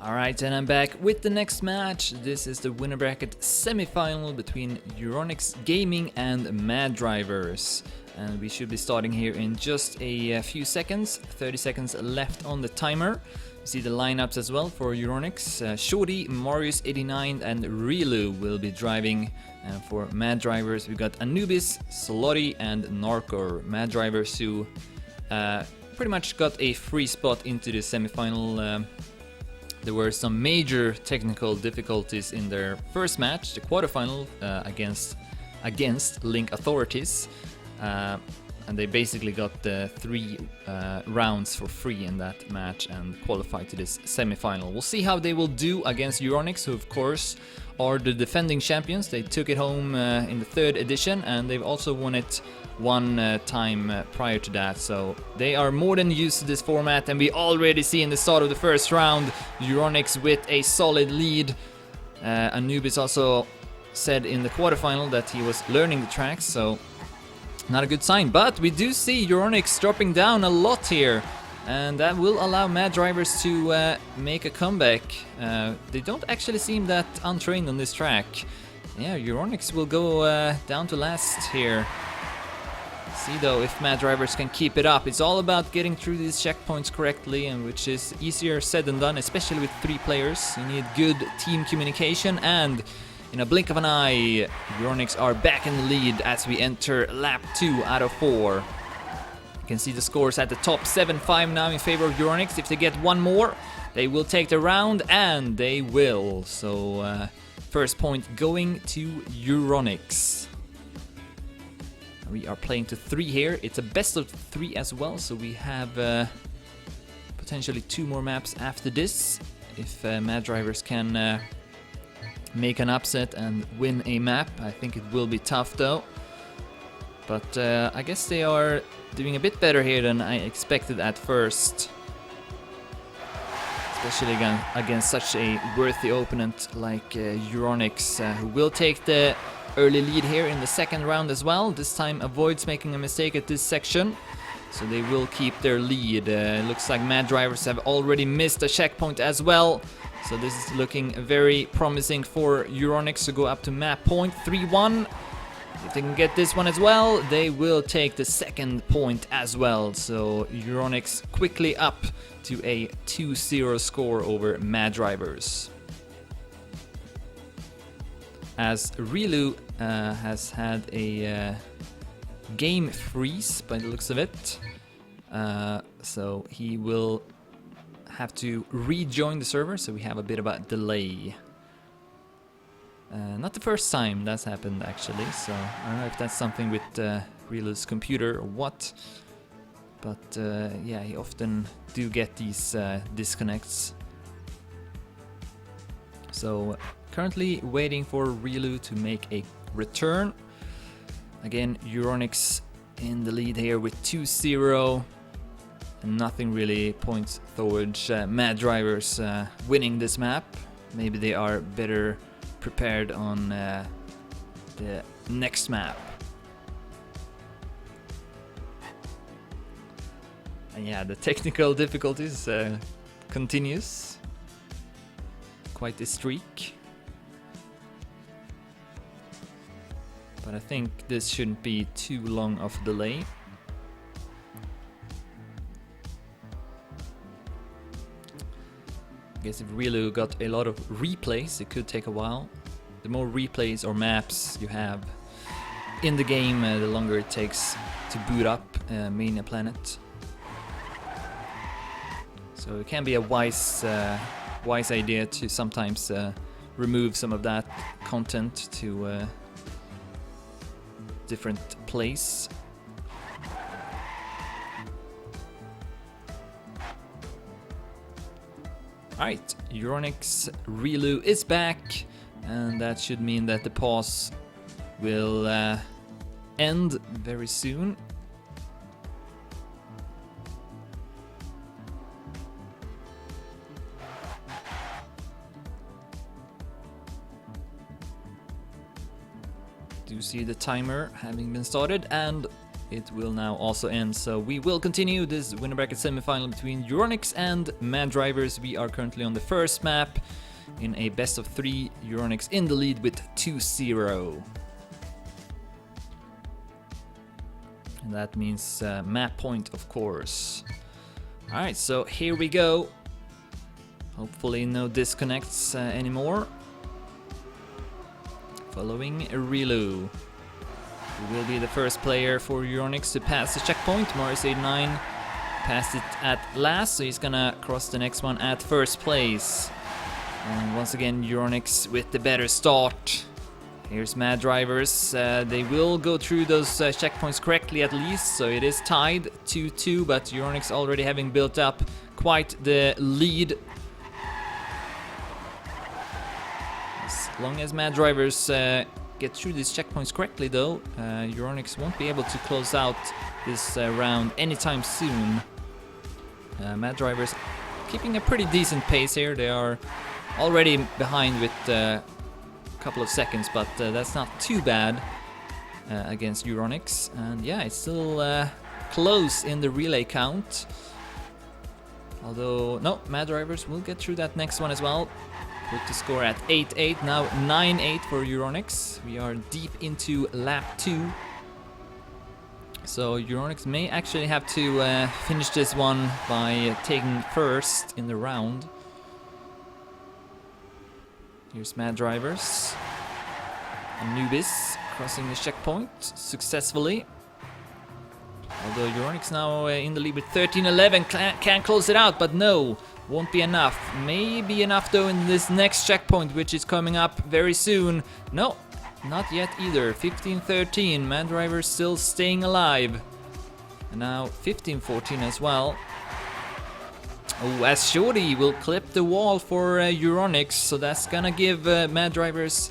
Alright, and I'm back with the next match. This is the winner bracket semi-final between Euronics.Gaming and MaDrivers. And we should be starting here in just a few seconds. 30 seconds left on the timer. You see the lineups as well for Euronics. Shorty, Marius89 and Rilu will be driving. And for MaDrivers, we've got Anubis, Soloti and Narkor. MaDrivers who pretty much got a free spot into the semi-final. There were some major technical difficulties in their first match, the quarterfinal against Link Authorities, and they basically got the 3 rounds for free in that match and qualified to this semi-final. We'll see how they will do against Euronics, who of course are the defending champions. They took it home in the 3rd edition, and they've also won it one time prior to that, so they are more than used to this format. And we already see in the start of the first round Euronics with a solid lead. Anubis also said in the quarterfinal that he was learning the tracks, so not a good sign. But we do see Euronics dropping down a lot here, and that will allow MaDrivers to make a comeback. They don't actually seem that untrained on this track. Yeah, Euronics will go down to last here. See though if MaDrivers can keep it up. It's all about getting through these checkpoints correctly, and which is easier said than done, especially with 3 players. You need good team communication, and in a blink of an eye, Euronics are back in the lead as we enter lap 2 out of 4. You can see the scores at the top, 7-5 now in favor of Euronics. If they get one more, they will take the round, and they will. So first point going to Euronics. We are playing to 3 here. It's a best of 3 as well, so we have potentially 2 more maps after this. If MaDrivers can make an upset and win a map, I think it will be tough though. But I guess they are doing a bit better here than I expected at first. Especially against such a worthy opponent like Euronics, who will take the early lead here in the 2nd round as well. This time avoids making a mistake at this section, so they will keep their lead. Looks like MaDrivers have already missed a checkpoint as well, so this is looking very promising for Euronics to go up to map point 3-1. If they can get this one as well, they will take the 2nd point as well. So Euronics quickly up to a 2-0 score over MaDrivers. As Rilu has had a game freeze by the looks of it, so he will have to rejoin the server, so we have a bit of a delay. Not the first time that's happened actually, so I don't know if that's something with Rilu's computer or what, but yeah, he often do get these disconnects. So currently waiting for Rilu to make a return. Again, Euronics in the lead here with 2-0. And nothing really points towards MaDrivers winning this map. Maybe they are better prepared on the next map. And yeah, the technical difficulties continues. Quite a streak. But I think this shouldn't be too long of a delay. I guess if Rilu got a lot of replays, it could take a while. The more replays or maps you have in the game, the longer it takes to boot up Mania Planet. So it can be a wise idea to sometimes remove some of that content to different place. Alright, Euronics Rilu is back, and that should mean that the pause will end very soon. Do see the timer having been started, and it will now also end. So we will continue this winner bracket semi-final between Euronics and MaDrivers. We are currently on the first map in a best of 3. Euronics in the lead with 2-0. And that means map point, of course. Alright, so here we go. Hopefully no disconnects anymore. Following Relu. He will be the first player for Euronics to pass the checkpoint. Marius89 passed it at last, so he's gonna cross the next one at first place. And once again, Euronics with the better start. Here's MaDrivers. They will go through those checkpoints correctly at least, so it is tied 2-2, but Euronics already having built up quite the lead. As long as MaDrivers get through these checkpoints correctly though, Euronics won't be able to close out this round anytime soon. MaDrivers keeping a pretty decent pace here. They are already behind with a couple of seconds, but that's not too bad against Euronics. And yeah, it's still close in the relay count. Although, no, MaDrivers will get through that next one as well. Put the score at 8-8, now 9-8 for Euronics. We are deep into lap 2. So Euronics may actually have to finish this one by taking first in the round. Here's MaDrivers. Anubis crossing the checkpoint successfully. Although Euronics now in the lead with 13-11, can close it out, but no, won't be enough. Maybe enough though in this next checkpoint, which is coming up very soon. No, not yet either. 15-13, MaDrivers still staying alive. And now 15-14 as well. Oh, as Shorty will clip the wall for Euronics, so that's gonna give MaDrivers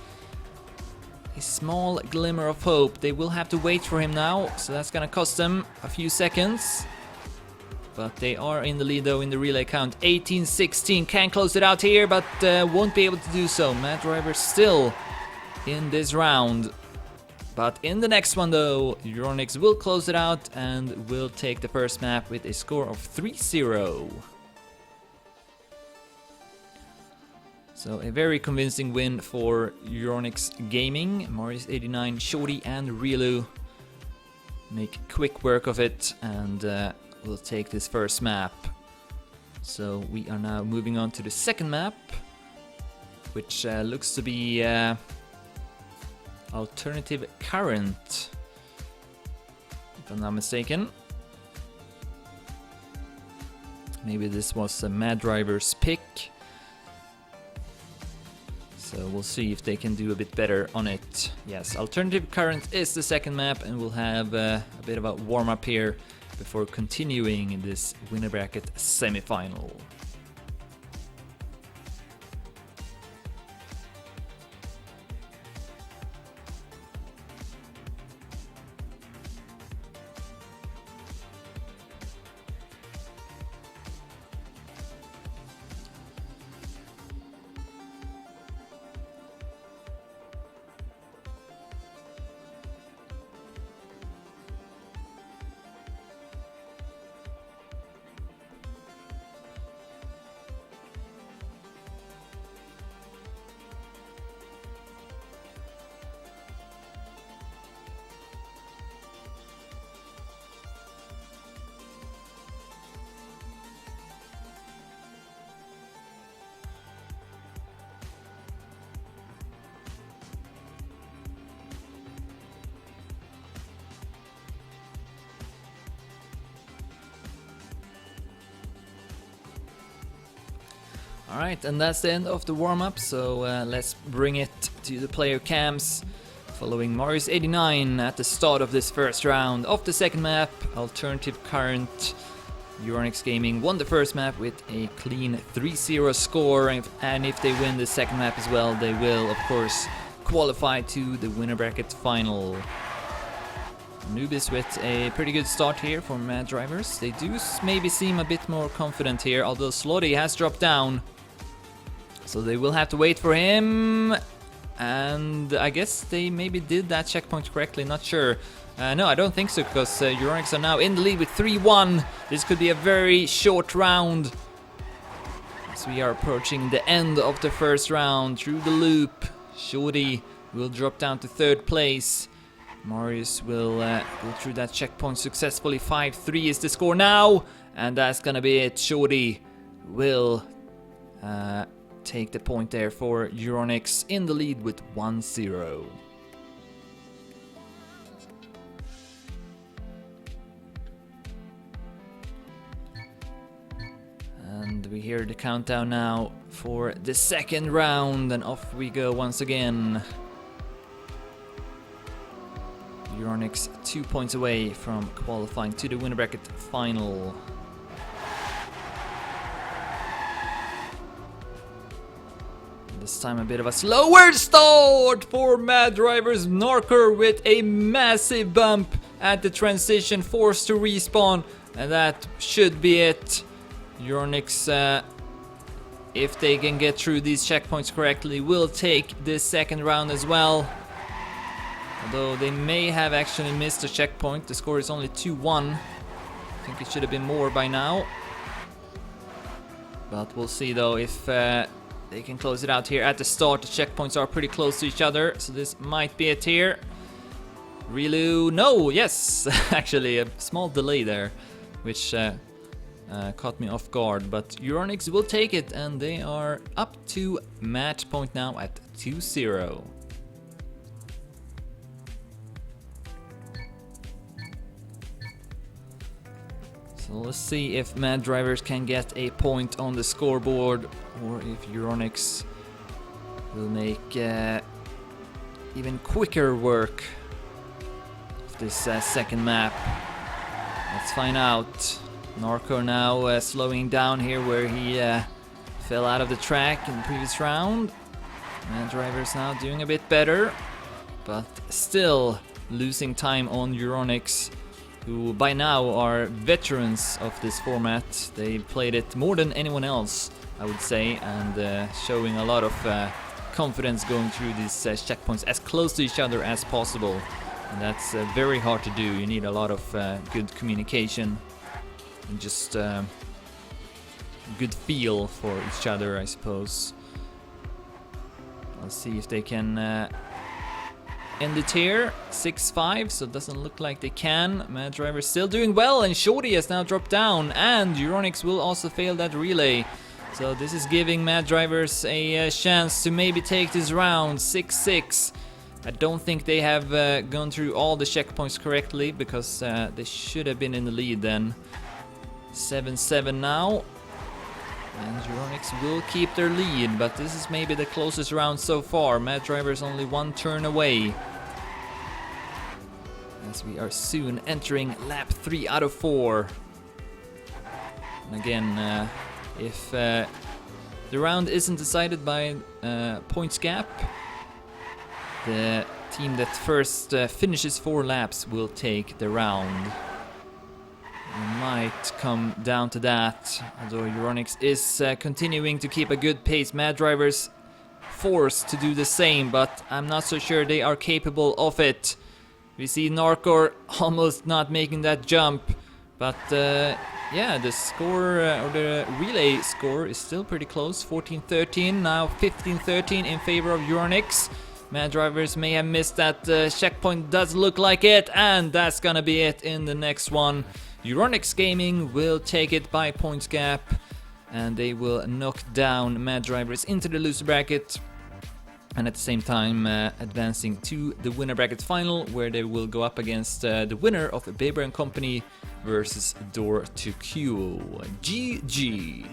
a small glimmer of hope. They will have to wait for him now, so that's gonna cost them a few seconds. But they are in the lead though in the relay count. 18-16, can close it out here, but won't be able to do so. MaDrivers still in this round. But in the next one though, Euronics will close it out and will take the first map with a score of 3-0. So a very convincing win for Euronics.Gaming. Marius89, Shorty and Relu make quick work of it and will take this first map. So we are now moving on to the second map, which looks to be Alternative Current, if I'm not mistaken. Maybe this was a MaDrivers pick. So we'll see if they can do a bit better on it. Yes, Alternative Current is the second map, and we'll have a bit of a warm-up here before continuing in this winner bracket semi-final. Alright, and that's the end of the warm-up, so let's bring it to the player cams. Following Marius89 at the start of this first round of the second map, Alternative Current. Euronics.Gaming won the first map with a clean 3-0 score, and if they win the second map as well, they will, of course, qualify to the winner bracket final. Anubis with a pretty good start here for MaDrivers. They do maybe seem a bit more confident here, although Slotty has dropped down. So they will have to wait for him. and I guess they maybe did that checkpoint correctly, not sure. No, I don't think so, because Euronics are now in the lead with 3-1. This could be a very short round, as we are approaching the end of the first round. Through the loop, Shorty will drop down to 3rd place. Marius will go through that checkpoint successfully. 5-3 is the score now, and that's gonna be it. Shorty will take the point there for Euronics, in the lead with 1-0. And we hear the countdown now for the second round, and off we go once again. Euronics 2 points away from qualifying to the winner bracket final. This time a bit of a slower start for MaDrivers. Norker with a massive bump at the transition, forced to respawn, and that should be it. Euronics, if they can get through these checkpoints correctly, will take this second round as well. Although they may have actually missed a checkpoint. The score is only 2-1. I think it should have been more by now. But we'll see though if they can close it out here at the start. The checkpoints are pretty close to each other, so this might be it here. Relu, no, yes, actually a small delay there, which caught me off guard. But Euronics will take it, and they are up to match point now at 2-0. So let's see if MaDrivers can get a point on the scoreboard, or if Euronics will make even quicker work of this second map. Let's find out. Norco now slowing down here where he fell out of the track in the previous round. MaDrivers now doing a bit better, but still losing time on Euronics, who by now are veterans of this format. They played it more than anyone else, I would say, and showing a lot of confidence going through these checkpoints as close to each other as possible. And that's very hard to do. You need a lot of good communication and just good feel for each other, I suppose. Let's see if they can end it here. 6-5, so it doesn't look like they can. MaDrivers still doing well, and Shorty has now dropped down, and Euronics will also fail that relay. So this is giving MaDrivers a chance to maybe take this round. 6-6. I don't think they have gone through all the checkpoints correctly, because they should have been in the lead then. 7-7 now. And Euronics will keep their lead, but this is maybe the closest round so far. MaDrivers only one turn away, as we are soon entering lap 3 out of 4. And again, if the round isn't decided by points gap, the team that first finishes 4 laps will take the round. It might come down to that, although Euronics is continuing to keep a good pace. MaDrivers forced to do the same, but I'm not so sure they are capable of it. We see Narcor almost not making that jump, but yeah, the score, or the relay score, is still pretty close. 14-13, now 15-13 in favor of Euronics. MaDrivers may have missed that checkpoint, does look like it, and that's gonna be it in the next one. Euronics.Gaming will take it by points gap, and they will knock down MaDrivers into the loser bracket, and at the same time advancing to the winner bracket final, where they will go up against the winner of Baber & Company versus Door to Q. GG.